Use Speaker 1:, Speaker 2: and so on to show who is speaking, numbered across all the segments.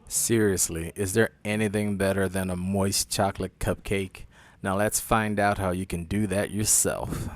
Speaker 1: Seriously, is there anything better than a moist chocolate cupcake? Now let's find out how you can do that yourself.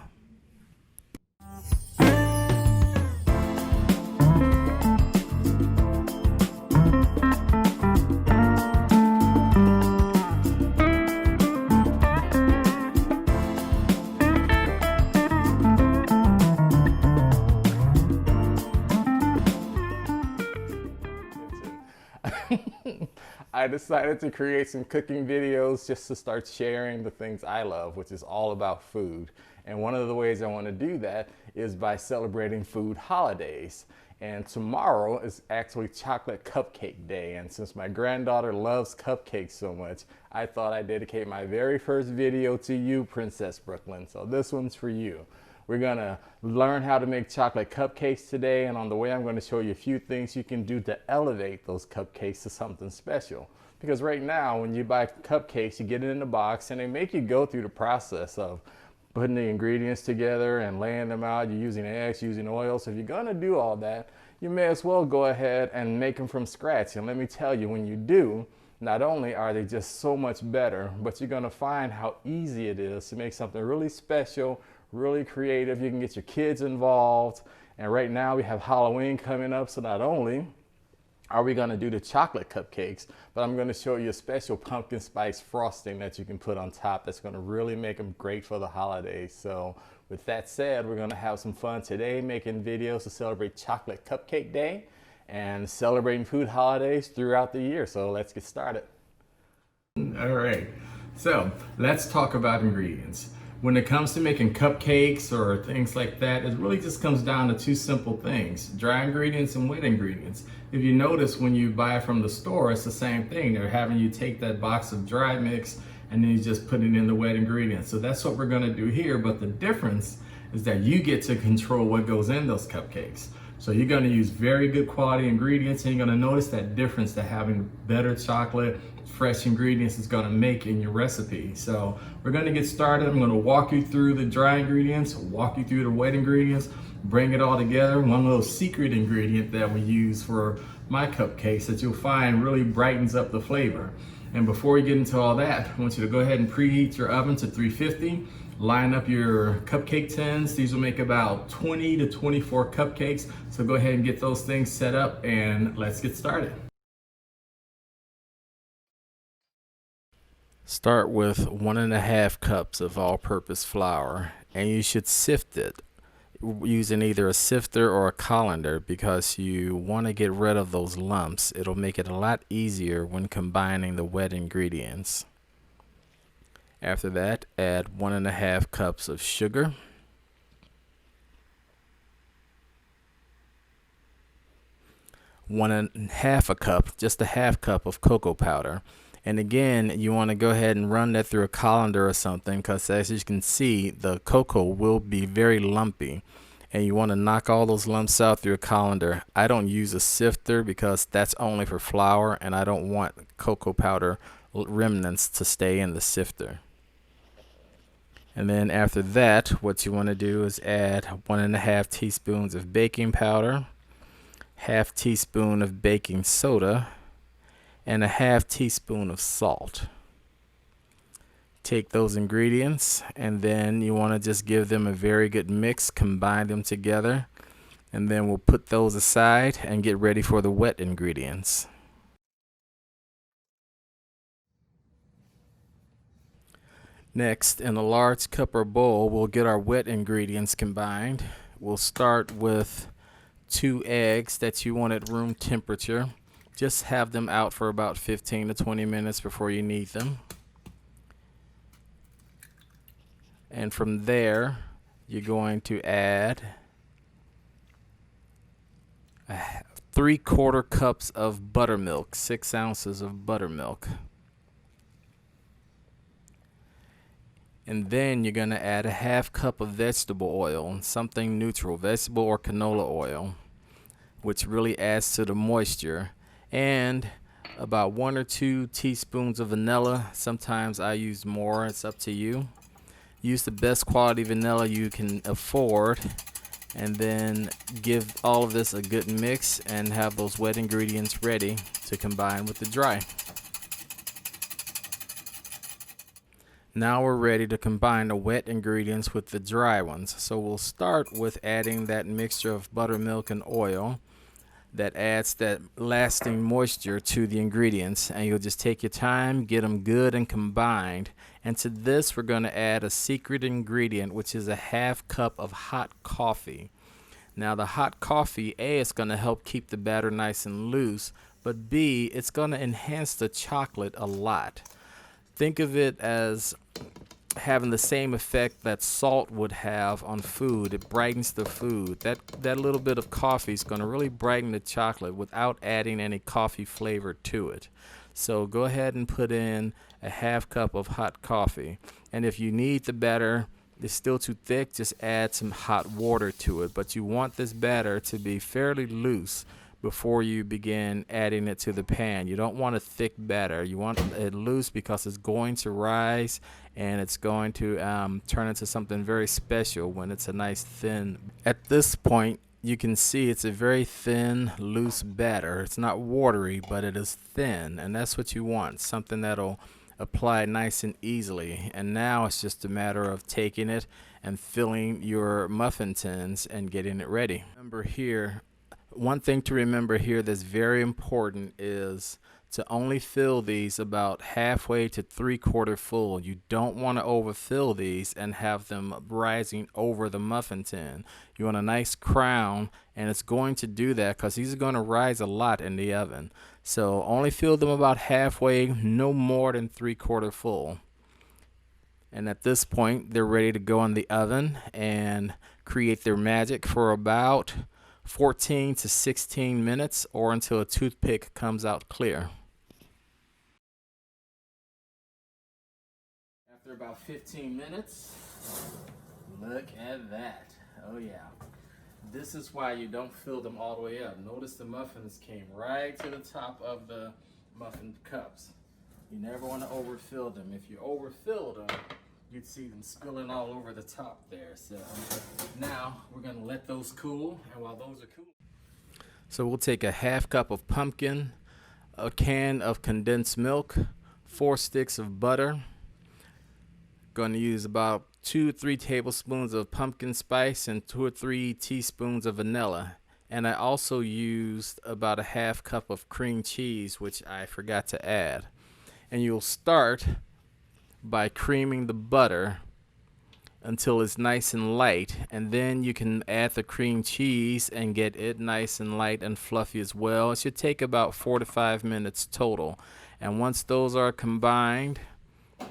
Speaker 1: I decided to create some cooking videos just to start sharing the things I love, which is all about food. And one of the ways I want to do that is by celebrating food holidays. And tomorrow is actually Chocolate Cupcake Day. And since my granddaughter loves cupcakes so much, I thought I'd dedicate my very first video to you, Princess Brooklyn. So this one's for you. We're gonna learn how to make chocolate cupcakes today, and on the way I'm gonna show you a few things you can do to elevate those cupcakes to something special. Because right now, when you buy cupcakes, you get it in a box and they make you go through the process of putting the ingredients together and laying them out. You're using eggs, using oil. So if you're gonna do all that, you may as well go ahead and make them from scratch. And let me tell you, when you do, not only are they just so much better, but you're gonna find how easy it is to make something really special, really creative. You can get your kids involved. And right now we have Halloween coming up. So not only are we gonna do the chocolate cupcakes, but I'm gonna show you a special pumpkin spice frosting that you can put on top that's gonna really make them great for the holidays. So with that said, we're gonna have some fun today making videos to celebrate Chocolate Cupcake Day and celebrating food holidays throughout the year. So let's get started. All right, so let's talk about ingredients. When it comes to making cupcakes or things like that, it really just comes down to two simple things: dry ingredients and wet ingredients. If you notice, when you buy from the store, it's the same thing. They're having you take that box of dry mix and then you just put it in the wet ingredients. So that's what we're gonna do here, but the difference is that you get to control what goes in those cupcakes. So you're gonna use very good quality ingredients, and you're gonna notice that difference that having better chocolate, fresh ingredients is gonna make in your recipe. So we're gonna get started. I'm gonna walk you through the dry ingredients, walk you through the wet ingredients, bring it all together. One little secret ingredient that we use for my cupcakes that you'll find really brightens up the flavor. And before we get into all that, I want you to go ahead and preheat your oven to 350. Line up your cupcake tins. These will make about 20 to 24 cupcakes. So go ahead and get those things set up and let's get started. Start with 1.5 cups of all-purpose flour, and you should sift it using either a sifter or a colander because you want to get rid of those lumps. It'll make it a lot easier when combining the wet ingredients. After that, add 1.5 cups of sugar, a cup, just a half cup of cocoa powder. And again, you want to go ahead and run that through a colander or something, because as you can see, the cocoa will be very lumpy, and you want to knock all those lumps out through a colander. I don't use a sifter because that's only for flour, and I don't want cocoa powder remnants to stay in the sifter. And then after that, what you want to do is add 1.5 teaspoons of baking powder, half teaspoon of baking soda, and a half teaspoon of salt. Take those ingredients and then you want to just give them a very good mix, combine them together, and then we'll put those aside and get ready for the wet ingredients. Next, in a large cup or bowl, we'll get our wet ingredients combined. We'll start with 2 eggs that you want at room temperature. Just have them out for about 15 to 20 minutes before you need them. And from there, you're going to add 3/4 cups of buttermilk, 6 ounces of buttermilk. And then you're going to add a half cup of vegetable oil, something neutral, vegetable or canola oil, which really adds to the moisture. And about 1 or 2 teaspoons of vanilla. Sometimes I use more, it's up to you. Use the best quality vanilla you can afford, and then give all of this a good mix and have those wet ingredients ready to combine with the dry. Now we're ready to combine the wet ingredients with the dry ones. So we'll start with adding that mixture of buttermilk and oil that adds that lasting moisture to the ingredients, and you'll just take your time, get them good and combined. And to this we're going to add a secret ingredient, which is a half cup of hot coffee. Now the hot coffee, A, it's going to help keep the batter nice and loose, but B, it's going to enhance the chocolate a lot. Think of it as having the same effect that salt would have on food. It brightens the food. That little bit of coffee is going to really brighten the chocolate without adding any coffee flavor to it. So go ahead and put in a half cup of hot coffee. And if you need the batter, it's still too thick, just add some hot water to it. But you want this batter to be fairly loose before you begin adding it to the pan. You don't want a thick batter. You want it loose because it's going to rise and it's going to turn into something very special when it's a nice thin. At this point, you can see it's a very thin, loose batter. It's not watery, but it is thin, and that's what you want, something that'll apply nice and easily. And now it's just a matter of taking it and filling your muffin tins and getting it ready. Remember here, one thing to remember here that's very important is to only fill these about halfway to 3/4 full. You don't want to overfill these and have them rising over the muffin tin. You want a nice crown, and it's going to do that because these are going to rise a lot in the oven. So only fill them about halfway, no more than 3/4 full. And at this point, they're ready to go in the oven and create their magic for about 14 to 16 minutes, or until a toothpick comes out clear. After about 15 minutes, look at that. Oh yeah. This is why you don't fill them all the way up. Notice the muffins came right to the top of the muffin cups. You never want to overfill them. If you overfill them, you'd see them spilling all over the top there. So now we're going to let those cool, and while those are cool, so we'll take a half cup of pumpkin, a can of condensed milk, 4 sticks of butter. Going to use about 2 or 3 tablespoons of pumpkin spice and 2 or 3 teaspoons of vanilla. And I also used about a half cup of cream cheese, which I forgot to add. And you'll start by creaming the butter until it's nice and light, and then you can add the cream cheese and get it nice and light and fluffy as well. It should take about 4 to 5 minutes total. And once those are combined,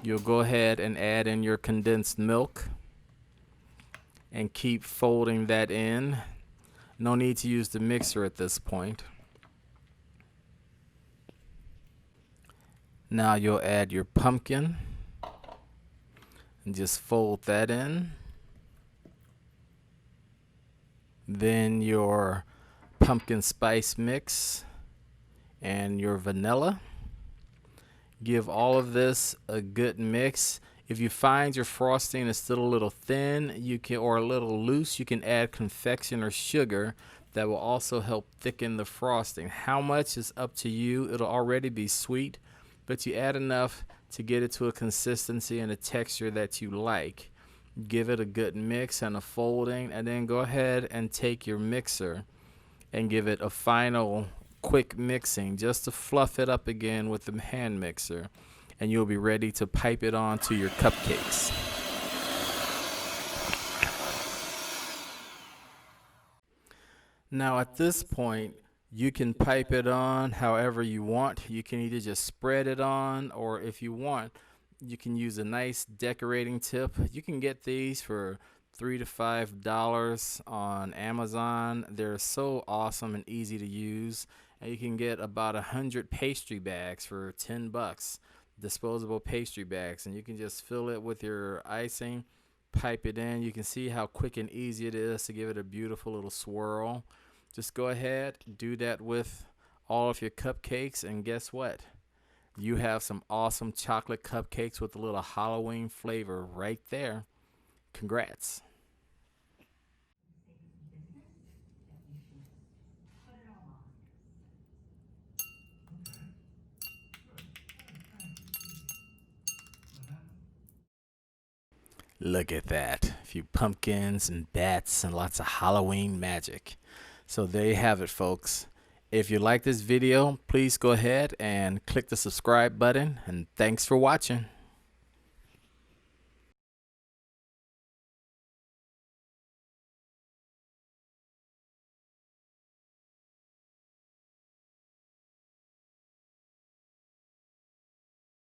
Speaker 1: you'll go ahead and add in your condensed milk and keep folding that in. No need to use the mixer at this point. Now you'll add your pumpkin and just fold that in. Then your pumpkin spice mix and your vanilla. Give all of this a good mix. If you find your frosting is still a little thin, you can, or a little loose, you can add confection or sugar. That will also help thicken the frosting. How much is up to you. It'll already be sweet, but you add enough to get it to a consistency and a texture that you like. Give it a good mix and a folding, and then go ahead and take your mixer and give it a final quick mixing just to fluff it up again with the hand mixer, and you'll be ready to pipe it on to your cupcakes. Now at this point, you can pipe it on however you want. You can either just spread it on, or if you want, you can use a nice decorating tip. You can get these for $3 to $5 on Amazon. They're so awesome and easy to use. And you can get about 100 pastry bags for $10, disposable pastry bags, and you can just fill it with your icing, pipe it in. You can see how quick and easy it is to give it a beautiful little swirl. Just go ahead, do that with all of your cupcakes, and guess what? You have some awesome chocolate cupcakes with a little Halloween flavor right there. Congrats. Look at that. A few pumpkins and bats and lots of Halloween magic. So there you have it, folks. If you like this video, please go ahead and click the subscribe button, and thanks for watching.